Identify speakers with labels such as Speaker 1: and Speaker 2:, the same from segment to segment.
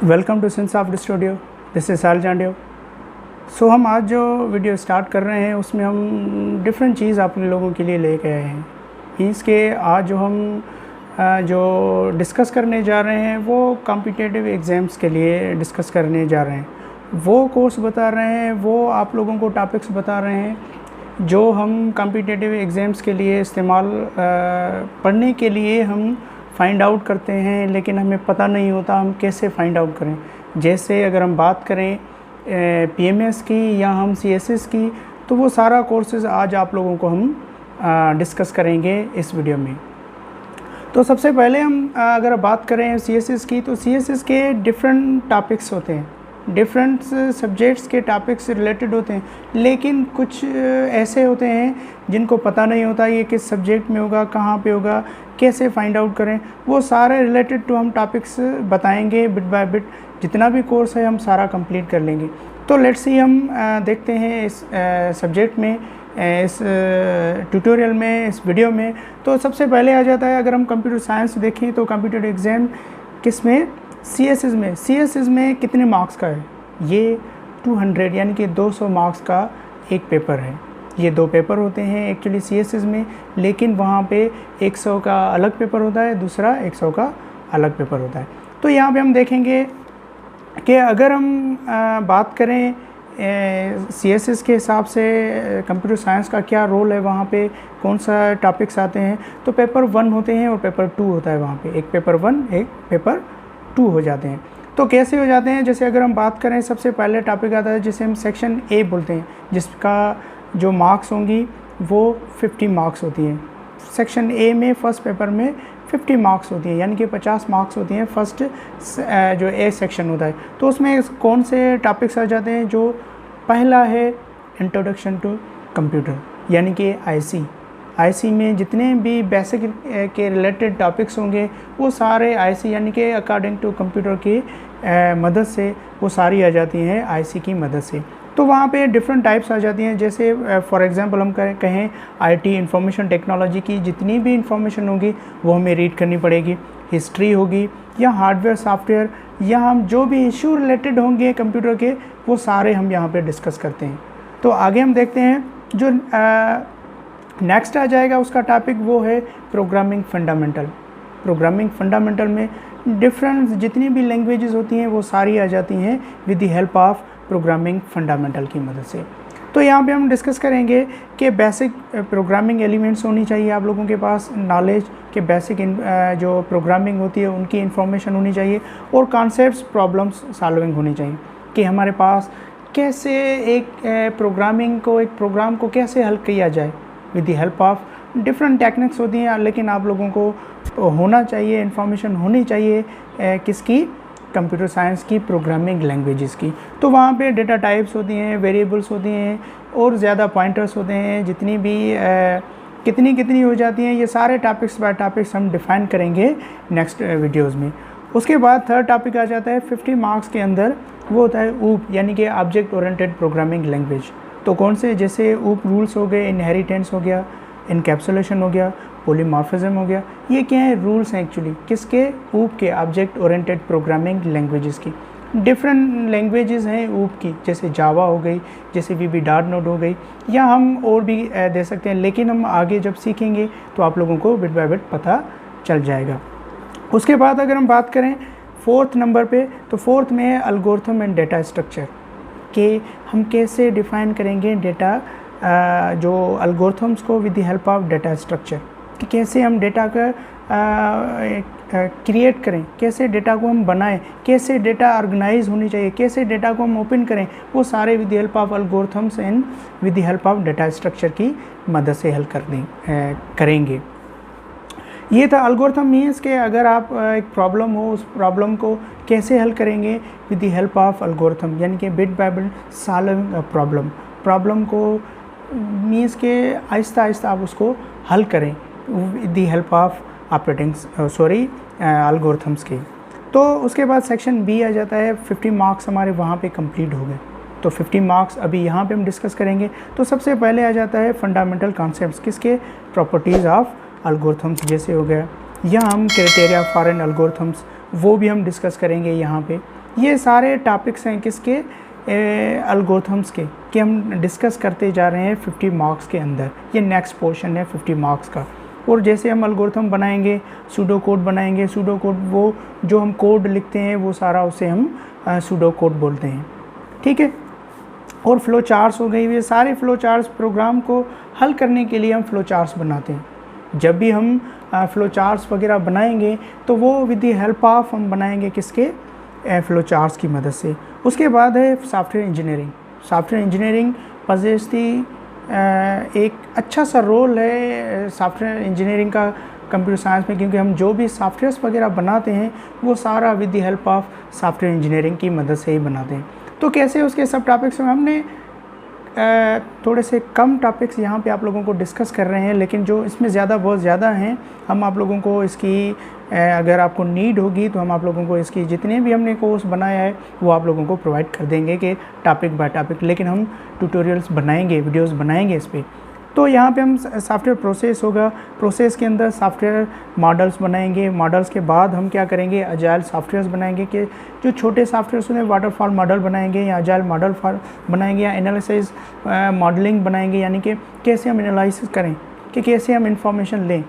Speaker 1: Welcome to Sinsoft studio. This is साल जांडियो। सो हम आज जो वीडियो स्टार्ट कर रहे हैं उसमें हम डिफरेंट चीज़ आप लोगों के लिए लेके आए हैं। मीन्स के आज जो हम जो डिस्कस करने जा रहे हैं वो कॉम्पिटिटिव एग्ज़ाम्स के लिए डिस्कस करने जा रहे हैं। वो कोर्स बता रहे हैं, वो आप लोगों को टॉपिक्स बता रहे हैं जो हम कॉम्पिटिटिव एग्ज़ाम्स के लिए इस्तेमाल पढ़ने के लिए हम फाइंड आउट करते हैं, लेकिन हमें पता नहीं होता हम कैसे फाइंड आउट करें। जैसे अगर हम बात करें पीएमएस की या हम सीएसएस की, तो वो सारा कोर्सेज आज आप लोगों को हम डिस्कस करेंगे इस वीडियो में। तो सबसे पहले हम अगर बात करें सीएसएस की, तो सीएसएस के डिफरेंट टॉपिक्स होते हैं, डिफरेंट सब्जेक्ट्स के टॉपिक्स रिलेटेड होते हैं, लेकिन कुछ ऐसे होते हैं जिनको पता नहीं होता ये किस सब्जेक्ट में होगा, कहाँ पे होगा, कैसे फाइंड आउट करें। वो सारे रिलेटेड टू हम टॉपिक्स बताएंगे बिट बाय बिट। जितना भी कोर्स है हम सारा कंप्लीट कर लेंगे। तो लेट्स सी हम देखते हैं इस सब्जेक्ट में, इस ट्यूटोरियल में, इस वीडियो में। तो सबसे पहले आ जाता है, अगर हम कंप्यूटर साइंस देखें तो कंप्यूटर एग्ज़ाम किस में, सीएसएस में। सीएसएस में कितने मार्क्स का है? ये 200 यानी कि 200 मार्क्स का एक पेपर है। ये दो पेपर होते हैं एक्चुअली सीएसएस में, लेकिन वहाँ पे 100 का अलग पेपर होता है, दूसरा 100 का अलग पेपर होता है। तो यहाँ पे हम देखेंगे कि अगर हम बात करें सीएसएस के हिसाब से कंप्यूटर साइंस का क्या रोल है, वहाँ पे कौन सा टॉपिक्स आते हैं, तो पेपर 1 होते हैं और पेपर 2 होता है। वहाँ पे एक पेपर 1 एक पेपर 2 हो जाते हैं। तो कैसे हो जाते हैं? जैसे अगर हम बात करें, सबसे पहले टॉपिक आता है जिसे हम सेक्शन ए बोलते हैं, जिसका जो मार्क्स होंगी वो 50 मार्क्स होती हैं। सेक्शन ए में फर्स्ट पेपर में 50 मार्क्स होती हैं, यानी कि 50 मार्क्स होती हैं फर्स्ट जो ए सेक्शन होता है। तो उसमें कौन से टॉपिक्स आ जाते हैं? जो पहला है इंट्रोडक्शन टू कंप्यूटर, यानी कि आईसी में जितने भी बेसिक के रिलेटेड टॉपिक्स होंगे वो सारे आईसी यानी कि अकॉर्डिंग टू कंप्यूटर की मदद से वो सारी आ जाती हैं आईसी की मदद से। तो वहाँ पे डिफरेंट टाइप्स आ जाती हैं। जैसे फॉर एग्जांपल हम कहें आईटी इंफॉर्मेशन टेक्नोलॉजी की जितनी भी इंफॉर्मेशन होगी वो हमें रीड करनी पड़ेगी। हिस्ट्री होगी या हार्डवेयर सॉफ्टवेयर या हम जो भी इशू रिलेटेड होंगे कंप्यूटर के, वो सारे हम यहाँ पे डिस्कस करते हैं। तो आगे हम देखते हैं जो नेक्स्ट आ जाएगा उसका टॉपिक, वो है प्रोग्रामिंग फंडामेंटल। प्रोग्रामिंग फंडामेंटल में डिफरेंट जितनी भी लैंग्वेजेस होती हैं वो सारी आ जाती हैं with the help of programming fundamental की मदद से। तो यहाँ पे हम डिस्कस करेंगे कि बेसिक प्रोग्रामिंग एलिमेंट्स होनी चाहिए आप लोगों के पास, नॉलेज के बेसिक जो प्रोग्रामिंग होती है उनकी इंफॉर्मेशन होनी चाहिए, और कॉन्सेप्ट्स प्रॉब्लम्स सॉल्विंग होनी चाहिए कि हमारे पास कैसे एक प्रोग्राम को कैसे हल किया जाए with the help of different techniques होती हैं। लेकिन आप लोगों को होना चाहिए, इंफॉर्मेशन होनी चाहिए किसकी, कंप्यूटर साइंस की प्रोग्रामिंग लैंग्वेजेस की। तो वहाँ पे डेटा टाइप्स होती हैं, वेरिएबल्स होती हैं और ज़्यादा पॉइंटर्स होते हैं, जितनी भी कितनी हो जाती हैं। ये सारे टॉपिक्स बाय टॉपिक्स हम डिफ़ाइन करेंगे नेक्स्ट वीडियोस में। उसके बाद थर्ड टॉपिक आ जाता है 50 मार्क्स के अंदर, वो होता है ऊप यानी कि ऑब्जेक्ट ओरिएंटेड प्रोग्रामिंग लैंग्वेज। तो कौन से, जैसे ऊप रूल्स हो गए, इनहेरिटेंस हो गया, इनकैप्सुलेशन हो गया, पॉलीमॉर्फिज्म हो गया। ये क्या है? रूल्स हैं एक्चुअली किसके, ऊप के, ऑब्जेक्ट ओरिएंटेड प्रोग्रामिंग लैंग्वेजेस की। डिफरेंट लैंग्वेजेस हैं ऊप की, जैसे जावा हो गई, जैसे VB.NOT हो गई, या हम और भी दे सकते हैं, लेकिन हम आगे जब सीखेंगे तो आप लोगों को बिट बाय बिट पता चल जाएगा। उसके बाद अगर हम बात करें फोर्थ नंबर पे, तो फोर्थ में है एल्गोरिथम एंड डेटा स्ट्रक्चर, कि हम कैसे डिफ़ाइन करेंगे डेटा जो एल्गोरिथम्स को with the help of data structure, कि कैसे हम डेटा का क्रिएट करें, कैसे डेटा को हम बनाएं, कैसे डेटा ऑर्गेनाइज होनी चाहिए, कैसे डेटा को हम ओपन करें, वो सारे with the help of algorithms and with the help of data structure की मदद से हल करेंगे। ये था एल्गोरिथम मीन्स के अगर आप एक प्रॉब्लम हो, उस प्रॉब्लम को कैसे हल करेंगे with the help of algorithm, यानी कि bit by bit solving a problem को मीन्स के आहिस्ता आहिस्ता आप उसको हल करें with the help of algorithms के। तो उसके बाद सेक्शन बी आ जाता है, 50 मार्क्स हमारे वहाँ पे कंप्लीट हो गए। तो 50 मार्क्स अभी यहाँ पे हम डिस्कस करेंगे। तो सबसे पहले आ जाता है फंडामेंटल कॉन्सेप्ट्स, किसके, प्रॉपर्टीज़ ऑफ एल्गोरिथम्स जैसे हो गया, या हम क्राइटेरिया फॉर एन एल्गोरिथम्स वो भी हम डिस्कस करेंगे यहाँ पे। ये सारे टॉपिक्स हैं किसके, एल्गोरिथम्स के, कि हम डिस्कस करते जा रहे हैं 50 मार्क्स के अंदर। ये नेक्स्ट पोर्शन है 50 मार्क्स का। और जैसे हम एल्गोरिथम बनाएंगे, सूडो कोड बनाएंगे, सूडो कोड वो जो हम कोड लिखते हैं वो सारा उसे हम सूडो कोड बोलते हैं, ठीक है। और फ्लो चार्ट्स हो गई, ये सारे फ्लो चार्ट्स प्रोग्राम को हल करने के लिए हम फ्लो चार्ट्स बनाते हैं। जब भी हम फ्लो चार्ट्स वगैरह बनाएंगे तो वो विद द हेल्प ऑफ हम बनाएंगे किसके, फ्लो चार्ट्स की मदद से। उसके बाद है सॉफ्टवेयर इंजीनियरिंग। सॉफ्टवेयर इंजीनियरिंग पजेस दी एक अच्छा सा रोल है सॉफ्टवेयर इंजीनियरिंग का कंप्यूटर साइंस में, क्योंकि हम जो भी सॉफ्टवेयर्स वगैरह बनाते हैं वो सारा with the help of software engineering की मदद से ही बनाते हैं। तो कैसे उसके सब टॉपिक्स में हमने थोड़े से कम टॉपिक्स यहाँ पे आप लोगों को डिस्कस कर रहे हैं, लेकिन जो इसमें बहुत ज़्यादा हैं हम आप लोगों को इसकी अगर आपको नीड होगी तो हम आप लोगों को इसकी जितने भी हमने कोर्स बनाया है वो आप लोगों को प्रोवाइड कर देंगे कि टॉपिक बाय टॉपिक, लेकिन हम ट्यूटोरियल्स बनाएंगे, वीडियोस बनाएंगे इस पर। तो यहाँ पे हम सॉफ्टवेयर प्रोसेस होगा, प्रोसेस के अंदर सॉफ्टवेयर मॉडल्स बनाएंगे, मॉडल्स के बाद हम क्या करेंगे, अजाइल सॉफ्टवेयर्स बनाएंगे कि जो छोटे सॉफ्टवेयर्स उन्हें वाटरफॉल मॉडल बनाएंगे या अजाइल मॉडल बनाएंगे या एनालिसिस मॉडलिंग बनाएंगे, यानी कि कैसे हम एनालिसिस करें कि कैसे हम इंफॉर्मेशन लें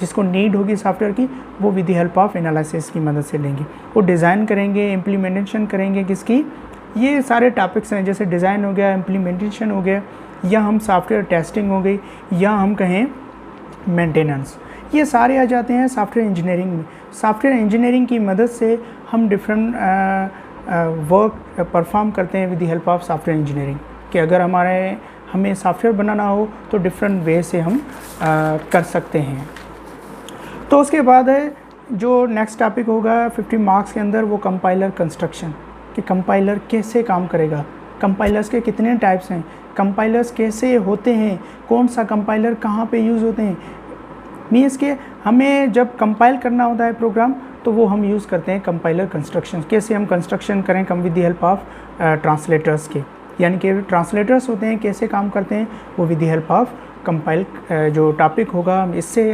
Speaker 1: जिसको नीड होगी सॉफ्टवेयर की, वो with the help of analysis की मदद से लेंगे। वो डिज़ाइन करेंगे, इम्प्लीमेंटेशन करेंगे किसकी, ये सारे टॉपिक्स हैं, जैसे डिज़ाइन हो गया, इम्प्लीमेंटेशन हो गया, या हम सॉफ्टवेयर टेस्टिंग हो गई, या हम कहें मेंटेनेंस, ये सारे आ जाते हैं सॉफ्टवेयर इंजीनियरिंग में। सॉफ्टवेयर इंजीनियरिंग की मदद से हम डिफरेंट वर्क परफॉर्म करते हैं with the help of software engineering, कि अगर हमें सॉफ्टवेयर बनाना हो तो डिफरेंट वे से हम कर सकते हैं। तो उसके बाद है जो नेक्स्ट टॉपिक होगा 50 मार्क्स के अंदर, वो कंपाइलर कंस्ट्रक्शन, कि कंपाइलर कैसे काम करेगा, कंपाइलर्स के कितने टाइप्स हैं, कंपाइलर्स कैसे होते हैं, कौन सा कंपाइलर कहाँ पे यूज़ होते हैं। मीन्स के हमें जब कंपाइल करना होता है प्रोग्राम तो वो हम यूज़ करते हैं कंपाइलर कंस्ट्रक्शन। कैसे हम कंस्ट्रक्शन करें, come with the help of translators के, यानी कि ट्रांसलेटर्स होते हैं कैसे काम करते हैं, वो with the help of compile जो टॉपिक होगा हम इससे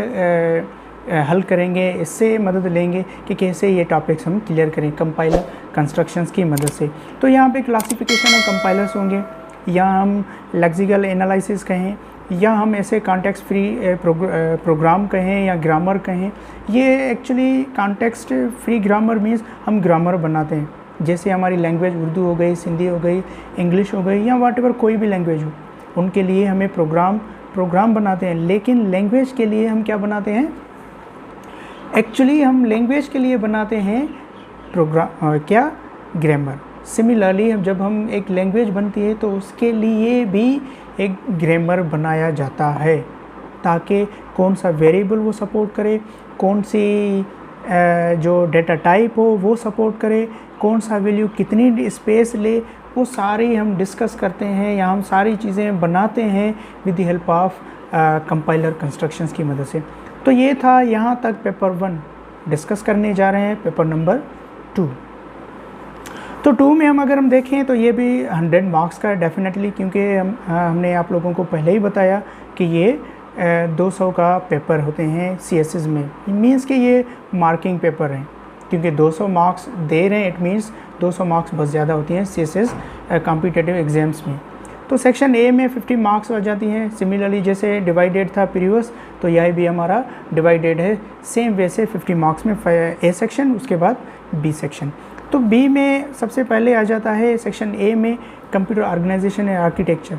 Speaker 1: हल करेंगे, इससे मदद लेंगे कि कैसे ये टॉपिक्स हम क्लियर करें कंपाइलर कंस्ट्रक्शंस की मदद से। तो यहाँ पे क्लासिफिकेशन ऑफ कंपाइलर्स होंगे, या हम लेक्सिकल एनालिसिस कहें, या हम ऐसे कॉन्टेक्स्ट फ्री प्रोग्राम कहें या ग्रामर कहें। ये actually context free grammar means हम ग्रामर बनाते हैं, जैसे हमारी लैंग्वेज उर्दू हो गई, सिंधी हो गई, इंग्लिश हो गई, या व्हाटएवर कोई भी लैंग्वेज हो, उनके लिए हमें प्रोग्राम बनाते हैं। लेकिन लैंग्वेज के लिए हम क्या बनाते हैं, एक्चुअली हम लैंग्वेज के लिए बनाते हैं क्या, ग्रामर। सिमिलरली जब हम एक लैंग्वेज बनती है तो उसके लिए भी एक ग्रामर बनाया जाता है, ताकि कौन सा वेरिएबल वो सपोर्ट करे, कौन सी जो डेटा टाइप हो वो सपोर्ट करे, कौन सा वैल्यू कितनी स्पेस ले, वो सारी हम डिस्कस करते हैं, या हम सारी चीज़ें बनाते हैं with the help of compiler constructions की मदद से। तो ये था, यहाँ तक पेपर 1 डिस्कस करने जा रहे हैं। पेपर नंबर 2, तो 2 में अगर हम देखें तो ये भी 100 मार्क्स का है डेफिनेटली, क्योंकि हमने आप लोगों को पहले ही बताया कि ये 200 का पेपर होते हैं CSS में। मीन्स कि ये मार्किंग पेपर हैं, क्योंकि 200 मार्क्स दे रहे हैं, इट मीन्स 200 मार्क्स बहुत ज़्यादा होती हैं CSS कॉम्पिटिटिव एग्ज़ाम्स में। तो सेक्शन ए में 50 मार्क्स आ जाती हैं। सिमिलरली जैसे डिवाइडेड था प्रीवियस, तो यह भी हमारा डिवाइडेड है सेम वे से 50 मार्क्स में ए सेक्शन, उसके बाद बी सेक्शन। तो बी में सबसे पहले आ जाता है सेक्शन ए में computer organisation and architecture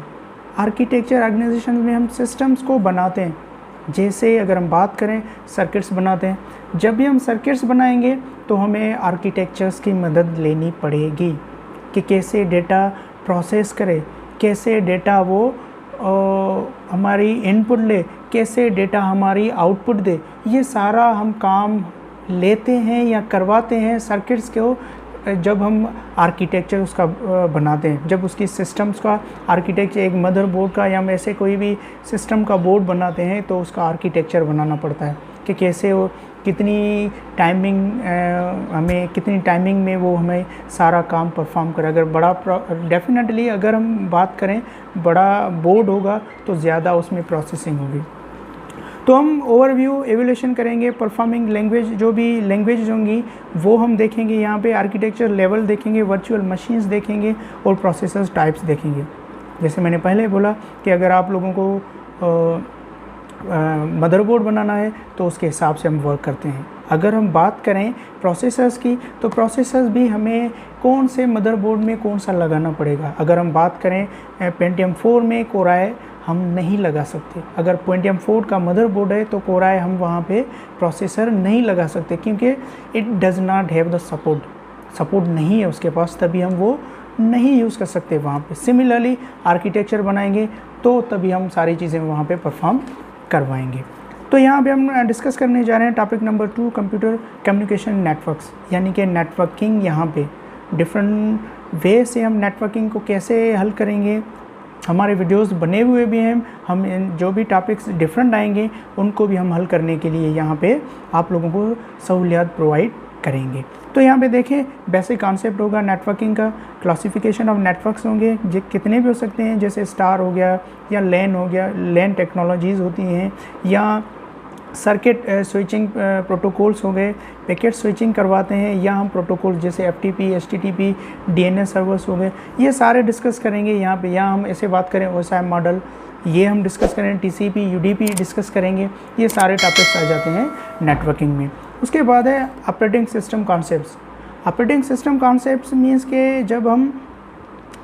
Speaker 1: organisation में हम सिस्टम्स को बनाते हैं। जैसे अगर हम बात करें सर्किट्स बनाते हैं, जब भी हम सर्किट्स बनाएंगे तो हमें आर्किटेक्चर्स की मदद लेनी पड़ेगी कि कैसे डेटा प्रोसेस करे, कैसे डेटा वो हमारी इनपुट ले, कैसे डेटा हमारी आउटपुट दे। ये सारा हम काम लेते हैं या करवाते हैं सर्किट्स को जब हम आर्किटेक्चर उसका बनाते हैं। जब उसकी सिस्टम्स का आर्किटेक्चर, एक मदरबोर्ड का या ऐसे कोई भी सिस्टम का बोर्ड बनाते हैं तो उसका आर्किटेक्चर बनाना पड़ता है कि कैसे वो कितनी टाइमिंग में वो हमें सारा काम परफॉर्म करे। अगर डेफिनेटली अगर हम बात करें बड़ा बोर्ड होगा तो ज़्यादा उसमें प्रोसेसिंग होगी। तो हम ओवरव्यू एवोल्यूशन करेंगे, परफॉर्मिंग लैंग्वेज, जो भी लैंग्वेज होंगी वो हम देखेंगे यहाँ पे, आर्किटेक्चर लेवल देखेंगे, वर्चुअल मशीन्स देखेंगे और प्रोसेसर्स टाइप्स देखेंगे। जैसे मैंने पहले बोला कि अगर आप लोगों को मदरबोर्ड बनाना है तो उसके हिसाब से हम वर्क करते हैं। अगर हम बात करें प्रोसेसर्स की, तो प्रोसेसर्स भी हमें कौन से मदरबोर्ड में कौन सा लगाना पड़ेगा। अगर हम बात करें पेंटियम 4 में कोराई हम नहीं लगा सकते। अगर पेंटियम 4 का मदरबोर्ड है तो कोराई हम वहाँ पे प्रोसेसर नहीं लगा सकते, क्योंकि it does not have the support नहीं है उसके पास, तभी हम वो नहीं यूज़ कर सकते वहाँ पे। सिमिलरली आर्किटेक्चर बनाएंगे तो तभी हम सारी चीज़ें वहाँ पे परफॉर्म करवाएंगे। तो यहाँ पे हम डिस्कस करने जा रहे हैं topic number 2, computer communication networks, यानी कि नेटवर्किंग। यहाँ पे डिफरेंट वे से हम नेटवर्किंग को कैसे हल करेंगे, हमारे वीडियोस बने हुए भी हैं। हम जो भी टॉपिक्स डिफरेंट आएंगे उनको भी हम हल करने के लिए यहाँ पे आप लोगों को सहूलियत प्रोवाइड करेंगे। तो यहाँ पे देखें, बेसिक कॉन्सेप्ट होगा नेटवर्किंग का, क्लासिफिकेशन ऑफ नेटवर्क्स होंगे जो कितने भी हो सकते हैं, जैसे स्टार हो गया या लैन हो गया, लैन टेक्नोलॉजीज़ होती हैं, या सर्किट स्विचिंग प्रोटोकॉल्स हो गए, पैकेट स्विचिंग करवाते हैं, या हम प्रोटोकॉल जैसे FTP, HTTP, DNS सर्वर्स हो गए, ये सारे डिस्कस करेंगे यहाँ पे। या हम ऐसे बात करें OSI मॉडल, ये हम डिस्कस करें, TCP, UDP डिस्कस करेंगे। ये सारे टॉपिक्स आ जाते हैं नेटवर्किंग में। उसके बाद है operating system concepts. Operating system concepts means के जब हम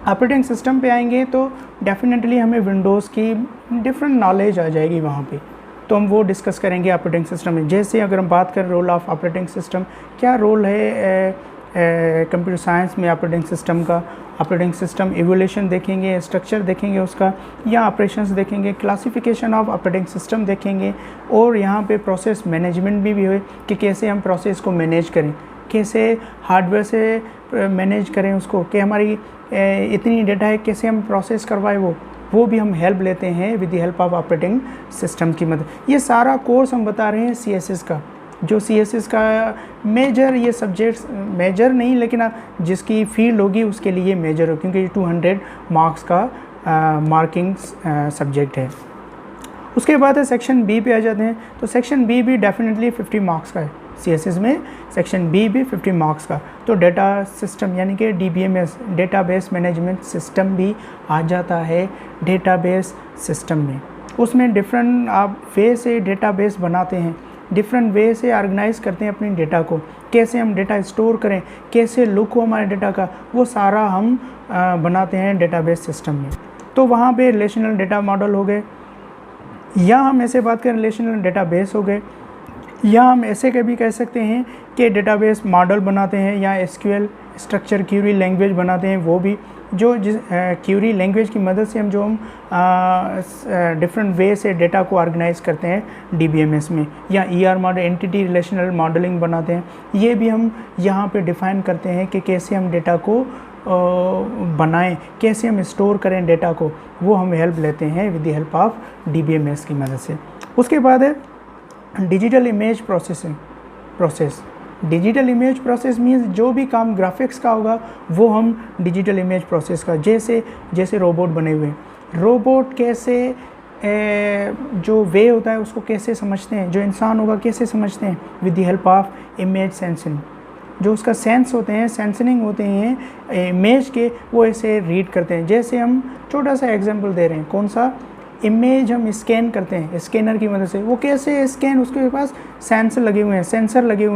Speaker 1: ऑपरेटिंग सिस्टम पे आएंगे तो डेफिनेटली हमें विंडोज़ की डिफरेंट नॉलेज आ जाएगी वहाँ पे, तो हम वो डिस्कस करेंगे ऑपरेटिंग सिस्टम में। जैसे अगर हम बात करें रोल ऑफ ऑपरेटिंग सिस्टम, क्या रोल है कंप्यूटर साइंस में ऑपरेटिंग सिस्टम का, ऑपरेटिंग सिस्टम इवोल्यूशन देखेंगे, स्ट्रक्चर देखेंगे उसका, या ऑपरेशंस देखेंगे, क्लासिफिकेशन ऑफ ऑपरेटिंग सिस्टम देखेंगे, और यहाँ पे प्रोसेस मैनेजमेंट भी है कि कैसे हम प्रोसेस को मैनेज करें, कैसे हार्डवेयर से मैनेज करें उसको, कि हमारी इतनी डेटा है कैसे हम प्रोसेस करवाए वो भी हम हेल्प लेते हैं with the help of operating system की मदद। ये सारा कोर्स हम बता रहे हैं CSS का, जो CSS का मेजर, ये सब्जेक्ट्स मेजर नहीं लेकिन जिसकी फील्ड होगी उसके लिए मेजर हो, क्योंकि 200 मार्क्स का मार्किंग सब्जेक्ट है। उसके बाद है सेक्शन B पे आ जाते हैं। तो सेक्शन B भी डेफिनेटली 50 मार्क्स का है। CSS में सेक्शन B भी 50 मार्क्स का। तो डेटा सिस्टम यानी कि DBMS, डेटाबेस मैनेजमेंट सिस्टम भी आ जाता है डेटाबेस सिस्टम में। उसमें डिफरेंट आप वे से डेटाबेस बनाते हैं, डिफरेंट वे से ऑर्गेनाइज करते हैं अपनी डेटा को, कैसे हम डेटा स्टोर करें, कैसे लुक हो हमारे डेटा का, वो सारा हम बनाते हैं डेटाबेस सिस्टम में। तो वहाँ पे रिलेशनल डेटा मॉडल हो गए, या हम ऐसे बात करें रिलेशनल डेटाबेस हो गए, या हम ऐसे कभी कह सकते हैं कि डेटाबेस मॉडल बनाते हैं, या SQL स्ट्रक्चर क्यूरी लैंग्वेज बनाते हैं। वो भी जो क्यूरी लैंग्वेज की मदद से हम डिफरेंट वे से डेटा को ऑर्गेनाइज करते हैं DBMS में, या ER model, entity relational modelling बनाते हैं। ये भी हम यहाँ पे डिफ़ाइन करते हैं कि कैसे हम डेटा को बनाएं, कैसे हम स्टोर करें डेटा को, वो हम हेल्प लेते हैं with the help of DBMS की मदद से। उसके बाद है digital image process. Digital image process means जो भी काम ग्राफिक्स का होगा वो हम डिजिटल इमेज प्रोसेस का, जैसे रोबोट बने हुए, रोबोट कैसे जो वे होता है उसको कैसे समझते हैं, जो इंसान होगा कैसे समझते हैं, with the help of image sensing. जो उसका सेंस होते हैं, सेंसनिंग होते हैं इमेज के, वो ऐसे रीड करते हैं। जैसे हम छोटा सा एग्जांपल दे रहे हैं, कौन सा, इमेज हम स्कैन करते हैं स्कैनर की मदद से, वो कैसे स्कैन, उसके पास सेंसर लगे हुए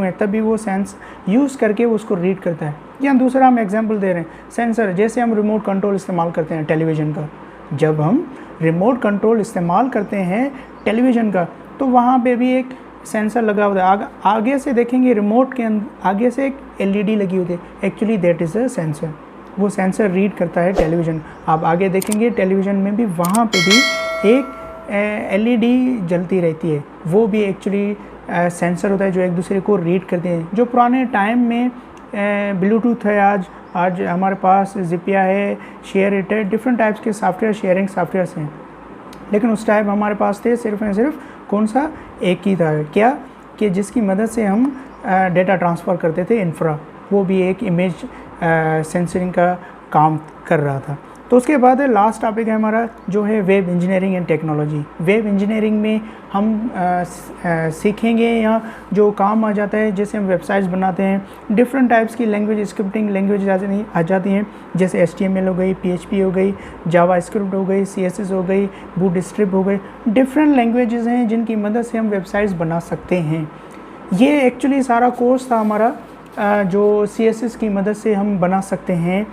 Speaker 1: हैं, तभी वो सेंस यूज़ करके वो उसको रीड करता है। या दूसरा हम एग्जांपल दे रहे हैं सेंसर, जैसे हम रिमोट कंट्रोल इस्तेमाल करते हैं टेलीविज़न का, जब हम रिमोट कंट्रोल इस्तेमाल करते हैं टेलीविज़न का तो वहाँ पे भी एक सेंसर लगा होता है। आगे से देखेंगे रिमोट के आगे से एक LED लगी होती है, actually that is a sensor. वो सेंसर रीड करता है टेलीविज़न। आप आगे देखेंगे टेलीविज़न में भी वहाँ पे भी एक LED जलती रहती है, वो भी एक्चुअली सेंसर होता है जो एक दूसरे को रीड करते हैं। जो पुराने टाइम में ब्लूटूथ है, आज हमारे पास ज़िपिया है, शेयर इट है, डिफरेंट टाइप्स के सॉफ्टवेयर शेयरिंग सॉफ्टवेयर्स हैं, लेकिन उस टाइम हमारे पास थे सिर्फ और सिर्फ कौन सा, एक ही था, क्या कि जिसकी मदद से हम डेटा ट्रांसफ़र करते थे, इंफ्रा, वो भी एक इमेज सेंसरिंग का काम कर रहा था। तो उसके बाद लास्ट टॉपिक है हमारा जो है web engineering and technology. Web engineering में हम सीखेंगे या जो काम आ जाता है, जैसे हम वेबसाइट्स बनाते हैं, डिफरेंट टाइप्स की लैंग्वेज, स्क्रिप्टिंग लैंग्वेज आ जाती हैं, जैसे HTML हो गई, PHP हो गई, जावा स्क्रिप्ट हो गई, CSS हो गई, बूटस्ट्रैप हो गई, डिफरेंट लैंग्वेजेस हैं जिनकी मदद से हम वेबसाइट्स बना सकते हैं। ये एक्चुअली सारा कोर्स था हमारा जो CSS की मदद से हम बना सकते हैं,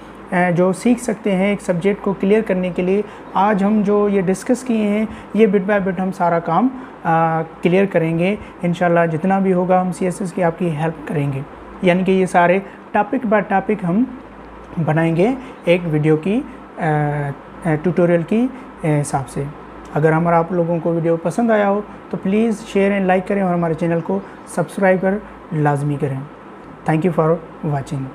Speaker 1: जो सीख सकते हैं एक सब्जेक्ट को क्लियर करने के लिए। आज हम जो ये डिस्कस किए हैं, ये बिट बाय बिट हम सारा काम क्लियर करेंगे इंशाल्लाह। जितना भी होगा हम CSS की आपकी हेल्प करेंगे, यानी कि ये सारे टॉपिक बाय टॉपिक हम बनाएंगे एक वीडियो की ट्यूटोरियल की हिसाब से। अगर हमारा आप लोगों को वीडियो पसंद आया हो तो प्लीज़ शेयर एंड लाइक करें और हमारे चैनल को सब्सक्राइब कर लाजमी करें। Thank you for watching.